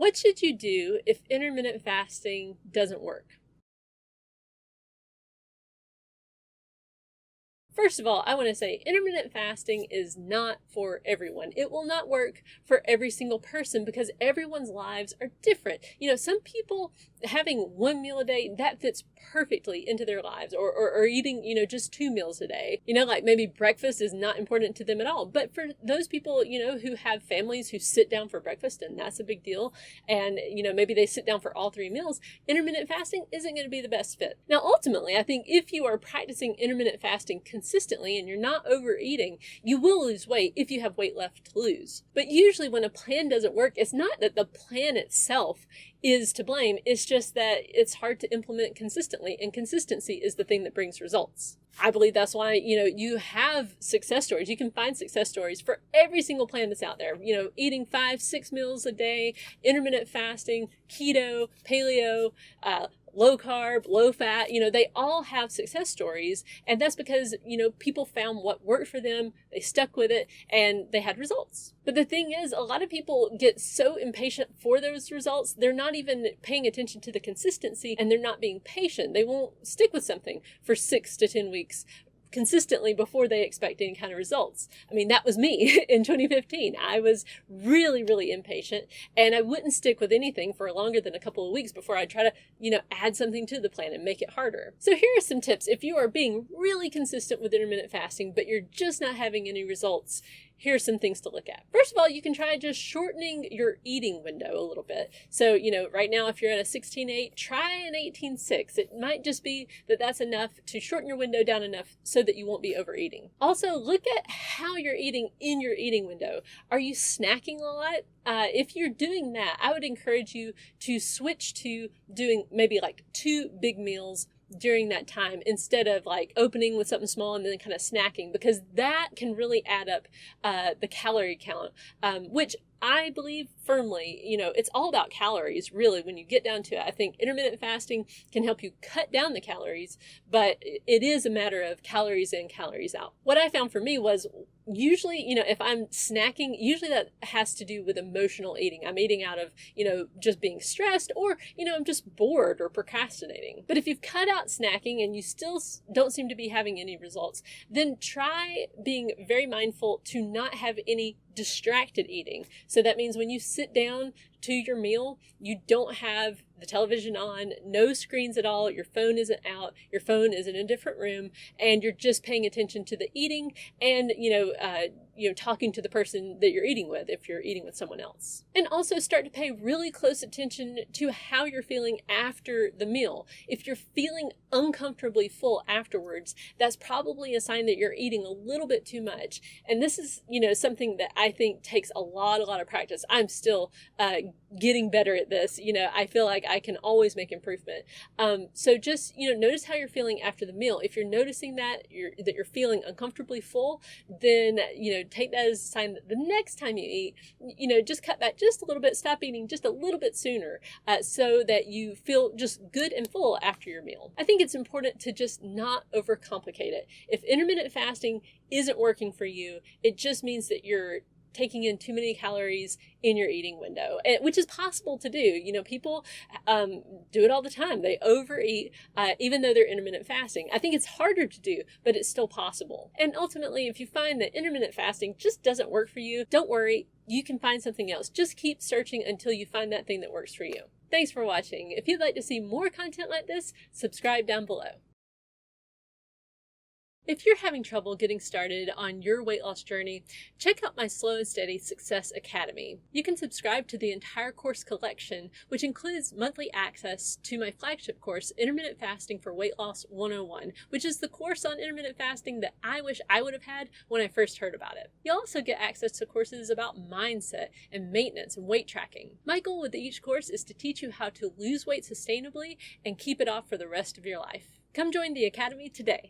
What should you do if intermittent fasting doesn't work? First of all, I want to say intermittent fasting is not for everyone. It will not work for every single person because everyone's lives are different. Some people having one meal a day, that fits perfectly into their lives, or eating, just 2 meals a day. Like maybe breakfast is not important to them at all. But for those people, who have families who sit down for breakfast, and that's a big deal, and, maybe they sit down for all 3 meals, intermittent fasting isn't going to be the best fit. Now, ultimately, I think if you are practicing intermittent fasting consistently and you're not overeating, you will lose weight if you have weight left to lose. But usually when a plan doesn't work, it's not that the plan itself is to blame. It's just that it's hard to implement consistently, and consistency is the thing that brings results. I believe that's why, you have success stories. You can find success stories for every single plan that's out there. Eating 5-6 meals a day, intermittent fasting, keto, paleo, low carb, low fat, they all have success stories. And that's because, people found what worked for them, they stuck with it, and they had results. But the thing is, a lot of people get so impatient for those results, they're not even paying attention to the consistency, and they're not being patient. They won't stick with something for 6 to 10 weeks consistently before they expect any kind of results. I mean, that was me in 2015. I was really, really impatient, and I wouldn't stick with anything for longer than a couple of weeks before I'd try to, add something to the plan and make it harder. So here are some tips. If you are being really consistent with intermittent fasting, but you're just not having any results, here's some things to look at. First of all, you can try just shortening your eating window a little bit. So, right now, if you're at a 16:8, try an 18:6. It might just be that that's enough to shorten your window down enough so that you won't be overeating. Also, look at how you're eating in your eating window. Are you snacking a lot? If you're doing that, I would encourage you to switch to doing maybe like 2 big meals during that time, instead of like opening with something small and then kind of snacking, because that can really add up the calorie count, which I believe firmly, it's all about calories, really, when you get down to it. I think intermittent fasting can help you cut down the calories, but it is a matter of calories in, calories out. What I found for me was usually, if I'm snacking, usually that has to do with emotional eating. I'm eating out of, just being stressed, or, I'm just bored or procrastinating. But if you've cut out snacking and you still don't seem to be having any results, then try being very mindful to not have any distracted eating. So that means when you sit down to your meal, you don't have the television on, no screens at all, your phone isn't out, your phone is in a different room, and you're just paying attention to the eating and, talking to the person that you're eating with if you're eating with someone else. And also start to pay really close attention to how you're feeling after the meal. If you're feeling uncomfortably full afterwards, that's probably a sign that you're eating a little bit too much. And this is, something that I think takes a lot of practice. I'm still getting better at this. I feel like I can always make improvement. So just, notice how you're feeling after the meal. If you're noticing that you're feeling uncomfortably full, then, take that as a sign that the next time you eat, just cut back just a little bit, stop eating just a little bit sooner, so that you feel just good and full after your meal. I think it's important to just not overcomplicate it. If intermittent fasting isn't working for you, it just means that you're taking in too many calories in your eating window, which is possible to do. People do it all the time. They overeat, even though they're intermittent fasting. I think it's harder to do, but it's still possible. And ultimately, if you find that intermittent fasting just doesn't work for you, don't worry. You can find something else. Just keep searching until you find that thing that works for you. Thanks for watching. If you'd like to see more content like this, subscribe down below. If you're having trouble getting started on your weight loss journey, check out my Slow and Steady Success Academy. You can subscribe to the entire course collection, which includes monthly access to my flagship course, Intermittent Fasting for Weight Loss 101, which is the course on intermittent fasting that I wish I would have had when I first heard about it. You'll also get access to courses about mindset and maintenance and weight tracking. My goal with each course is to teach you how to lose weight sustainably and keep it off for the rest of your life. Come join the Academy today.